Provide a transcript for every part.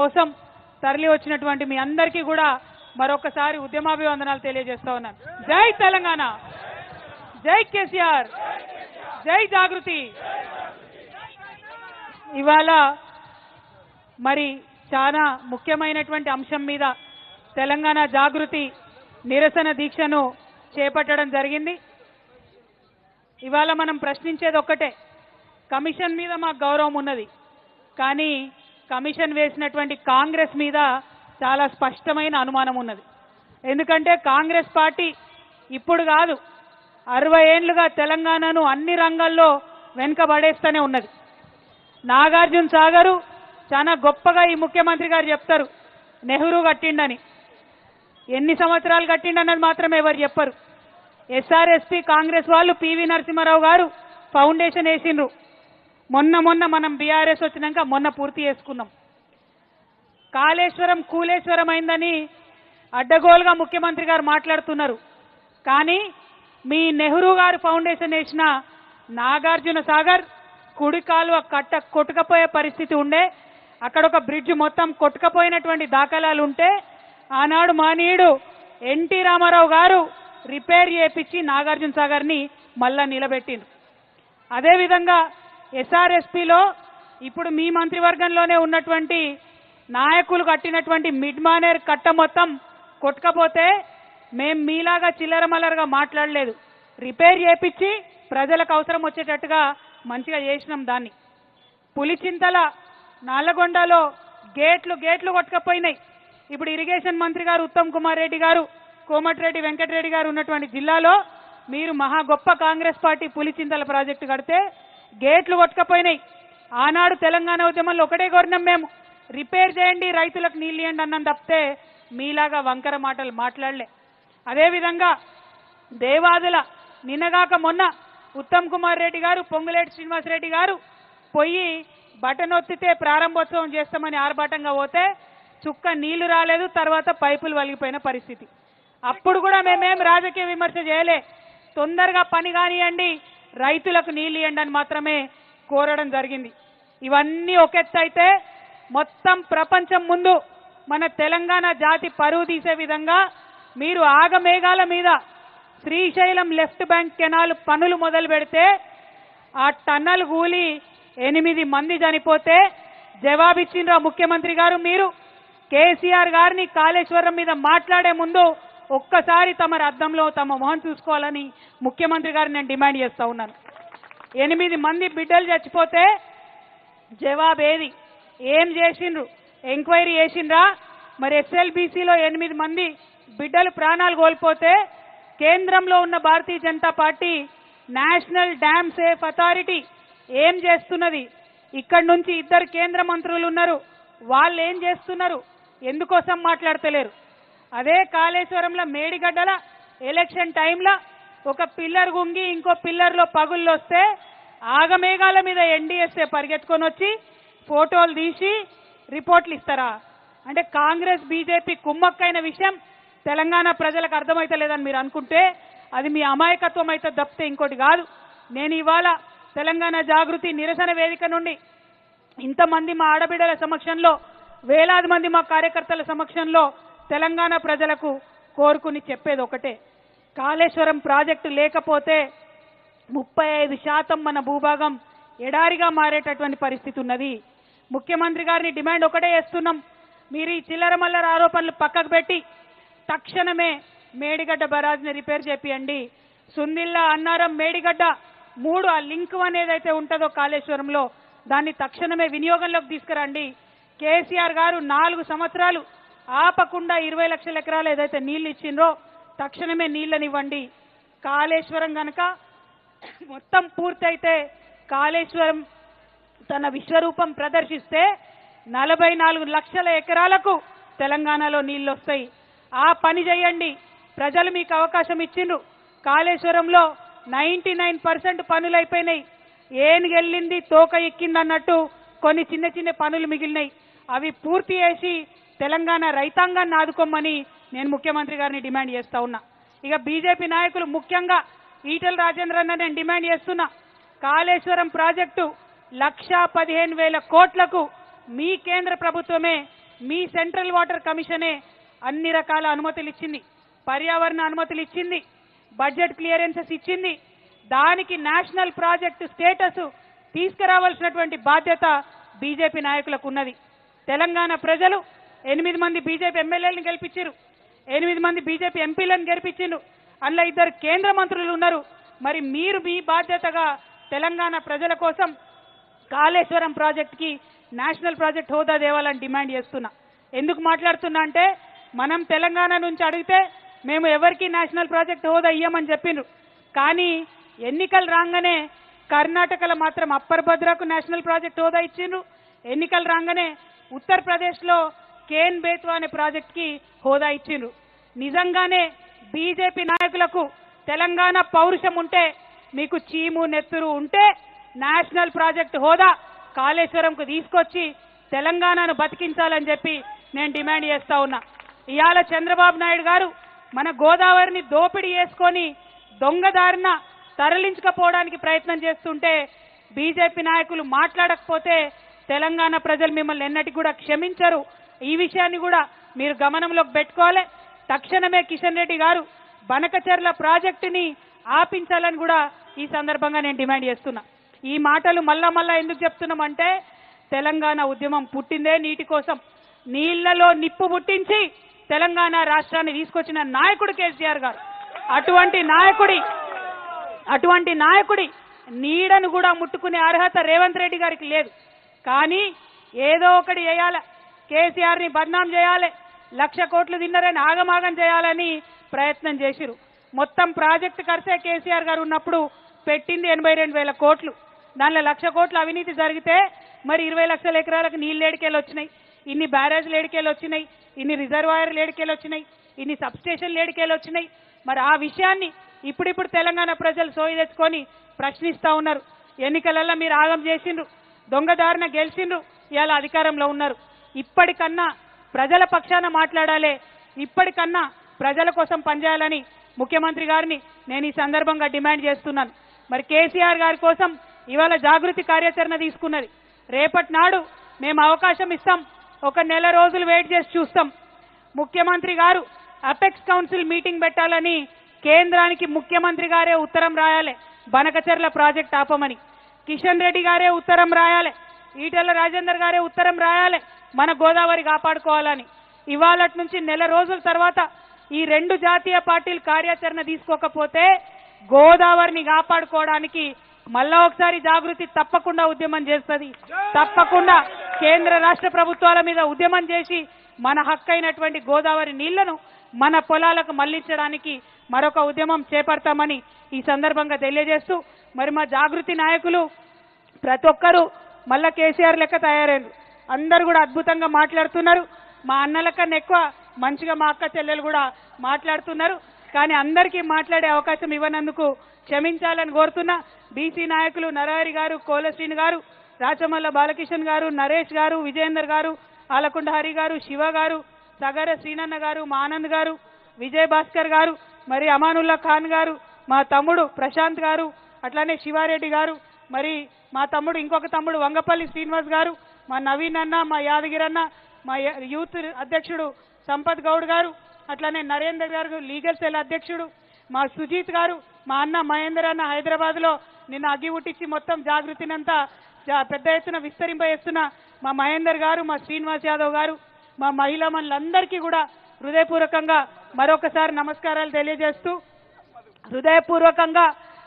కోసం తరలి వచ్చినటువంటి మీ అందరికీ కూడా మరొకసారి ఉద్యమాభివందనాలు తెలియజేస్తా ఉన్నాను. జై తెలంగాణ, జై కేసీఆర్, జై జాగృతి. ఇవాళ మరి చాలా ముఖ్యమైనటువంటి అంశం మీద తెలంగాణ జాగృతి నిరసన దీక్షను చేపట్టడం జరిగింది. ఇవాళ మనం ప్రశ్నించేది ఒక్కటే, కమిషన్ మీద మాకు గౌరవం ఉన్నది, కానీ కమిషన్ వేసినటువంటి కాంగ్రెస్ మీద చాలా స్పష్టమైన అనుమానం ఉన్నది. ఎందుకంటే కాంగ్రెస్ పార్టీ ఇప్పుడు కాదు, 60 ఏళ్లుగా తెలంగాణను అన్ని రంగాల్లో వెనుకబడేస్తూనే ఉన్నది. నాగార్జున సాగరు చాలా గొప్పగా ఈ ముఖ్యమంత్రి గారు చెప్తారు, నెహ్రూ కట్టిండని. ఎన్ని సంవత్సరాలు కట్టిండన్నది మాత్రమే ఎవరు చెప్పరు. ఎస్ఆర్ఎస్పీ కాంగ్రెస్ వాళ్ళు పివి నరసింహారావు గారు ఫౌండేషన్ వేసిండ్రు. మొన్న మనం బీఆర్ఎస్ వచ్చినాక మొన్న పూర్తి చేసుకున్నాం. కాళేశ్వరం కూలేశ్వరం అయిందని అడ్డగోలుగా ముఖ్యమంత్రి గారు మాట్లాడుతున్నారు. కానీ మీ నెహ్రూ గారు ఫౌండేషన్ వేసిన నాగార్జున సాగర్ కుడి కాలువ కొట్టుకపోయే పరిస్థితి ఉండే, అక్కడ ఒక బ్రిడ్జ్ మొత్తం కొట్టుకపోయినటువంటి దాఖలాలు ఉంటే ఆనాడు మానీయుడు ఎన్టీ రామారావు గారు రిపేర్ చేయించి నాగార్జున సాగర్ని మళ్ళా నిలబెట్టిండ్రు. అదేవిధంగా ఎస్ఆర్ఎస్పీలో ఇప్పుడు మీ మంత్రివర్గంలోనే ఉన్నటువంటి నాయకులు కట్టినటువంటి మిడ్ మానేర్ కట్ట మొత్తం కొట్టుకపోతే మేం మీలాగా చిల్లర మల్లరగా మాట్లాడలేదు, రిపేర్ చేయించి ప్రజలకు అవసరం వచ్చేటట్టుగా మంచిగా చేసినాం దాన్ని. పులిచింతల నల్లగొండలో గేట్లు కొట్టుకపోయినాయి. ఇప్పుడు ఇరిగేషన్ మంత్రి గారు ఉత్తమ్ కుమార్ రెడ్డి గారు, కోమటిరెడ్డి వెంకటరెడ్డి గారు ఉన్నటువంటి జిల్లాలో మీరు మహా గొప్ప కాంగ్రెస్ పార్టీ పులిచింతల ప్రాజెక్టు కడితే గేట్లు కొట్టుకపోయినాయి. ఆనాడు తెలంగాణ ఉద్యమంలో ఒకటే కోరినాం మేము, రిపేర్ చేయండి, రైతులకు నీళ్ళు ఇవ్వండి అన్నం తప్పితే మీలాగా వంకర మాటలు మాట్లాడలే. అదేవిధంగా దేవాదుల నిన్నగాక మొన్న ఉత్తమ్ కుమార్ రెడ్డి గారు, పొంగులేటి శ్రీనివాసరెడ్డి గారు పోయి బటన్ ఒత్తితే ప్రారంభోత్సవం చేస్తామని ఆర్భాటంగా పోతే చుక్క నీళ్లు రాలేదు, తర్వాత పైపులు వలిగిపోయిన పరిస్థితి. అప్పుడు కూడా మేమేం రాజకీయ విమర్శ చేయలే, తొందరగా పని కానియండి, రైతులకు నీళ్ళు ఇవ్వండి అని మాత్రమే కోరడం జరిగింది. ఇవన్నీ ఒకెత్తైతే మొత్తం ప్రపంచం ముందు మన తెలంగాణ జాతి పరువు తీసే విధంగా మీరు ఆగమేఘాల మీద శ్రీశైలం లెఫ్ట్ బ్యాంక్ కెనాల్ పనులు మొదలు పెడితే ఆ టన్నల్ కూలి 8 మంది చనిపోతే జవాబిచ్చిండ్రు ఆ ముఖ్యమంత్రి గారు. మీరు కేసీఆర్ గారిని కాళేశ్వరం మీద మాట్లాడే ముందు ఒక్కసారి తమ అద్దంలో తమ మొహం చూసుకోవాలని ముఖ్యమంత్రి గారిని నేను డిమాండ్ చేస్తా ఉన్నాను. 8 మంది బిడ్డలు చచ్చిపోతే జవాబేది? ఏం చేసిండ్రు? ఎంక్వైరీ చేసిండ్రా? మరి ఎస్ఎల్బీసీలో 8 మంది బిడ్డలు ప్రాణాలు కోల్పోతే కేంద్రంలో ఉన్న Bharatiya Janata Party national dam safe authority ఏం చేస్తున్నది? ఇక్కడి నుంచి 2 కేంద్ర మంత్రులు ఉన్నారు, వాళ్ళు ఏం చేస్తున్నారు? ఎందుకోసం మాట్లాడతలేరు? అదే కాళేశ్వరంలో మేడిగడ్డల ఎలక్షన్ టైంలో ఒక పిల్లర్ గుంగి ఇంకో పిల్లర్లో పగుళ్ళు వస్తే ఆగమేఘాల మీద ఎన్డీఎస్ఏ పరిగెత్తుకొని వచ్చి ఫోటోలు తీసి రిపోర్ట్లు ఇస్తారా? అంటే కాంగ్రెస్ బీజేపీ కుమ్మక్కైన విషయం తెలంగాణ ప్రజలకు అర్థమైతలేదని మీరు అనుకుంటే అది మీ అమాయకత్వం అయితే తప్పితే ఇంకోటి కాదు. నేను ఇవాళ తెలంగాణ జాగృతి నిరసన వేదిక నుండి ఇంతమంది మా ఆడబిడ్డల సమక్షంలో, వేలాది మంది మా కార్యకర్తల సమక్షంలో తెలంగాణ ప్రజలకు కోరుకుని చెప్పేది ఒకటే, కాళేశ్వరం ప్రాజెక్టు లేకపోతే 35% మన భూభాగం ఎడారిగా మారేటటువంటి పరిస్థితి ఉన్నది. ముఖ్యమంత్రి గారిని డిమాండ్ ఒకటే చేస్తున్నాం, మీరు ఈ చిల్లర మల్లర ఆరోపణలు పక్కకు పెట్టి తక్షణమే మేడిగడ్డ బరాజ్ని రిపేర్ చేపియండి. సుందిల్లా, అన్నారం, మేడిగడ్డ 3 ఆ లింక్ అనేదైతే ఉంటుందో కాళేశ్వరంలో దాన్ని తక్షణమే వినియోగంలోకి తీసుకురండి. కేసీఆర్ గారు 4 సంవత్సరాలు ఆపకుండా 20 లక్షల ఎకరాలు ఏదైతే నీళ్లు ఇచ్చిండ్రో తక్షణమే నీళ్ళనివ్వండి. కాళేశ్వరం కనుక మొత్తం పూర్తయితే కాళేశ్వరం తన విశ్వరూపం ప్రదర్శిస్తే 44 లక్షల ఎకరాలకు తెలంగాణలో నీళ్లు వస్తాయి. ఆ పని చేయండి. ప్రజలు మీకు అవకాశం ఇచ్చిండ్రు. కాళేశ్వరంలో 99% పనులు అయిపోయినాయి. ఏనుగెళ్ళింది తోక ఎక్కింది అన్నట్టు కొన్ని చిన్న పనులు మిగిలినాయి. అవి పూర్తి చేసి తెలంగాణ రైతాంగాన్ని ఆదుకోమని నేను ముఖ్యమంత్రి గారిని డిమాండ్ చేస్తా ఉన్నా. ఇక బీజేపీ నాయకులు ముఖ్యంగా ఈటెల రాజేంద్రన్న నేను డిమాండ్ చేస్తున్నా, కాళేశ్వరం ప్రాజెక్టు 1,15,000 కోట్లకు మీ కేంద్ర ప్రభుత్వమే మీ సెంట్రల్ వాటర్ కమిషనే అన్ని రకాల అనుమతులు ఇచ్చింది, పర్యావరణ అనుమతులు ఇచ్చింది, బడ్జెట్ క్లియరెన్సెస్ ఇచ్చింది. దానికి నేషనల్ ప్రాజెక్టు స్టేటస్ తీసుకురావాల్సినటువంటి బాధ్యత బీజేపీ నాయకులకు ఉన్నది. తెలంగాణ ప్రజలు 8 మంది బీజేపీ ఎమ్మెల్యేలను గెలిపించారు, 8 మంది బీజేపీ ఎంపీలను గెలిపించారు, అందులో 2 కేంద్ర మంత్రులు ఉన్నారు. మరి మీరు మీ బాధ్యతగా తెలంగాణ ప్రజల కోసం కాళేశ్వరం ప్రాజెక్టుకి నేషనల్ ప్రాజెక్ట్ హోదా దేవాలని డిమాండ్ చేస్తున్నా. ఎందుకు మాట్లాడుతున్నా అంటే మనం తెలంగాణ నుంచి అడిగితే మేము ఎవరికి నేషనల్ ప్రాజెక్ట్ హోదా ఇయ్యమని చెప్పిండ్రు. కానీ ఎన్నికలు రాగానే కర్ణాటకలో మాత్రం అప్పర్ భద్రకు నేషనల్ ప్రాజెక్ట్ హోదా ఇచ్చిండ్రు. ఎన్నికలు రాగానే ఉత్తరప్రదేశ్లో కేన్ బేత్వా అనే ప్రాజెక్ట్కి హోదా ఇచ్చిండ్రు. నిజంగానే బీజేపీ నాయకులకు తెలంగాణ పౌరుషం ఉంటే, మీకు చీము నెత్తురు ఉంటే నేషనల్ ప్రాజెక్ట్ హోదా కాళేశ్వరంకు తీసుకొచ్చి తెలంగాణను బతికించాలని చెప్పి నేను డిమాండ్ చేస్తా ఉన్నా. ఇవాళ చంద్రబాబు నాయుడు గారు మన గోదావరిని దోపిడీ చేసుకొని దొంగదారిన తరలించకపోవడానికి ప్రయత్నం చేస్తుంటే బీజేపీ నాయకులు మాట్లాడకపోతే తెలంగాణ ప్రజలు మిమ్మల్ని ఎన్నటికి కూడా క్షమించరు. ఈ విషయాన్ని కూడా మీరు గమనంలోకి పెట్టుకోవాలి. తక్షణమే కిషన్ రెడ్డి గారు బనకచెర్ల ప్రాజెక్టుని ఆపించాలని కూడా ఈ సందర్భంగా నేను డిమాండ్ చేస్తున్నా. ఈ మాటలు మళ్ళా ఎందుకు చెప్తున్నామంటే తెలంగాణ ఉద్యమం పుట్టిందే నీటి కోసం. నీళ్లలో నిప్పు పుట్టించి తెలంగాణ రాష్ట్రాన్ని తీసుకొచ్చిన నాయకుడు కేసీఆర్ గారు. అటువంటి నాయకుడి నీడను కూడా ముట్టుకునే అర్హత రేవంత్ రెడ్డి గారికి లేదు. కానీ ఏదో ఒకటి చేయాలి, కేసీఆర్ని బద్నాం చేయాలి, 1,00,000 కోట్లు తిన్నారని ఆగమాగం చేయాలని ప్రయత్నం చేసిరు. మొత్తం ప్రాజెక్టు ఖర్చే కేసీఆర్ గారు ఉన్నప్పుడు పెట్టింది 82,000 కోట్లు. దానిలో 1,00,000 కోట్ల అవినీతి జరిగితే మరి 20 లక్షల ఎకరాలకు నీళ్ళు ఏడికేలు వచ్చినాయి, ఇన్ని బ్యారేజ్లు ఏడికేలు వచ్చినాయి, ఇన్ని రిజర్వాయర్లు ఏడికేలు వచ్చినాయి, ఇన్ని సబ్స్టేషన్లు ఏడికేలు వచ్చినాయి. మరి ఆ విషయాన్ని ఇప్పుడిప్పుడు తెలంగాణ ప్రజలు సోయి తెచ్చుకొని ప్రశ్నిస్తూ ఉన్నారు. ఎన్నికలలో మీరు ఆగం చేసిండ్రు, దొంగదారిన గెలిచిండ్రు, ఇవాళ అధికారంలో ఉన్నారు. ఇప్పటికన్నా ప్రజల పక్షాన మాట్లాడాలి, ఇప్పటికన్నా ప్రజల కోసం పనిచేయాలని ముఖ్యమంత్రి గారిని నేను ఈ సందర్భంగా డిమాండ్ చేస్తున్నాను. మరి కేసీఆర్ గారి కోసం ఇవాళ జాగృతి కార్యాచరణ తీసుకున్నది. రేపటి నాడు మేము అవకాశం ఇస్తాం, 1 నెల రోజులు వెయిట్ చేసి చూస్తాం. ముఖ్యమంత్రి గారు అపెక్స్ కౌన్సిల్ మీటింగ్ పెట్టాలని కేంద్రానికి ముఖ్యమంత్రి గారే ఉత్తరం రాయాలి, బనకచెర్ల ప్రాజెక్ట్ ఆపమని. కిషన్ రెడ్డి గారే ఉత్తరం రాయాలి, ఈటెల రాజేందర్ గారే ఉత్తరం రాయాలి, మన గోదావరి కాపాడుకోవాలని. ఇవాళ నుంచి నెల రోజుల తర్వాత ఈ 2 జాతీయ పార్టీలు కార్యాచరణ తీసుకోకపోతే గోదావరిని కాపాడుకోవడానికి మళ్ళా ఒకసారి జాగృతి తప్పకుండా ఉద్యమం చేస్తుంది. తప్పకుండా కేంద్ర రాష్ట్ర ప్రభుత్వాల మీద ఉద్యమం చేసి మన హక్కైనటువంటి గోదావరి నీళ్లను మన పొలాలకు మళ్లించడానికి మరొక ఉద్యమం చేపడతామని ఈ సందర్భంగా తెలియజేస్తూ, మరి మా జాగృతి నాయకులు ప్రతి ఒక్కరూ మళ్ళా కేసీఆర్ లెక్క తయారైంది. అందరూ కూడా అద్భుతంగా మాట్లాడుతున్నారు. మా అన్నల కన్నా ఎక్కువ మంచిగా మా అక్క చెల్లెలు కూడా మాట్లాడుతున్నారు. కానీ అందరికీ మాట్లాడే అవకాశం ఇవ్వనందుకు క్షమించాలని కోరుతున్నా. బీసీ నాయకులు నరహరి గారు, కోలశ్రీని గారు, రాచమల్ల బాలకిషన్ గారు, నరేష్ గారు, విజయేందర్ గారు, ఆలకొండ హరి గారు, శివ గారు, సగర శ్రీనన్న గారు, మా ఆనంద్ గారు, విజయ్ భాస్కర్ గారు, మరి అమానుల్లా ఖాన్ గారు, మా తమ్ముడు ప్రశాంత్ గారు, అట్లానే శివారెడ్డి గారు, మరి మా తమ్ముడు ఇంకొక తమ్ముడు వంగపల్లి శ్రీనివాస్ గారు, మా నవీన్ అన్న, మా యాదగిరి అన్న, మా యూత్ అధ్యక్షుడు సంపత్ గౌడ్ గారు, అట్లానే నరేందర్ గారు లీగల్ సెల్ అధ్యక్షుడు, మా సుజీత్ గారు, మా అన్న మహేందర్ అన్న హైదరాబాద్లో నిన్న అగ్గి ఉట్టించి మొత్తం జాగృతినంతా పెద్ద ఎత్తున విస్తరింపజేస్తున్న మా మహేందర్ గారు, మా శ్రీనివాస్ యాదవ్ గారు, మా మహిళా మనులందరికీ కూడా హృదయపూర్వకంగా మరొకసారి నమస్కారాలు తెలియజేస్తూ, హృదయపూర్వకంగా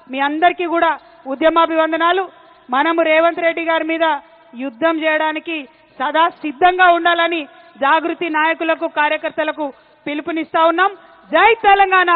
మీ అందరికీ కూడా ఉద్యమాభివందనాలు. మనము రేవంత్ రెడ్డి గారి మీద యుద్ధం చేయడానికి సదా సిద్ధంగా ఉండాలని జాగృతి నాయకులకు, కార్యకర్తలకు పిలుపునిస్తా ఉన్నాం. జై తెలంగాణ.